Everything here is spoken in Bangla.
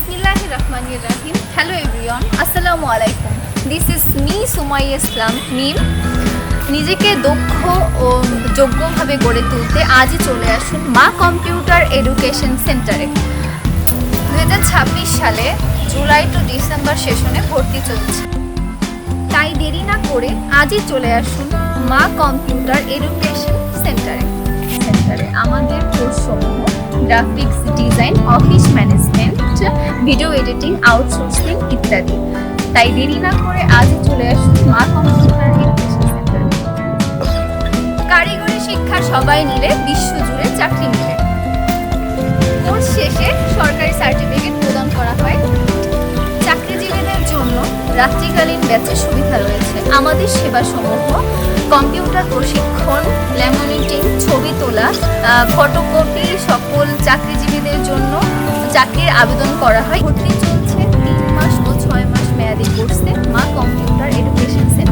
Bismillahirrahmanirrahim. Hello everyone. Assalamu alaikum. This is me Sumaya Islam মিম। নিজেকে দক্ষ ও যোগ্যভাবে গড়ে তুলতে আজই চলে আসুন মা কম্পিউটার এডুকেশন সেন্টারে। 2026 সালে জুলাই টু ডিসেম্বর সেশনে ভর্তি চলছে, তাই দেরি না করে আজই চলে আসুন মা কম্পিউটার এডুকেশন সেন্টারে। আমাদের কোর্সসমূহ graphics design, office management, video editing, outsourcing ইত্যাদি। তাই দেরি না করে আজই চলে আসুন মা কম্পিউটার এডুকেশন সেন্টারে। কারিগরি শিক্ষা সবাই নিলে বিশ্বজুড়ে চাকরি মিলে। কোর্স শেষে সরকারি সার্টিফিকেট প্রদান করা হয়। চাকরিজীবীদের জন্য রাত্রিকালীন ব্যাচের সুবিধা রয়েছে। আমাদের সেবাসমূহ কম্পিউটার প্রশিক্ষণ, ল্যামিনেটিং, ছবি তোলা, ফটোকপি সকল চাকরিজীবীদের জন্য চাকরির আবেদন করা হয়। ভর্তি চলছে 3 মাস ও 6 মাস মেয়াদী কোর্সে মা কম্পিউটার এডুকেশন সেন্টার।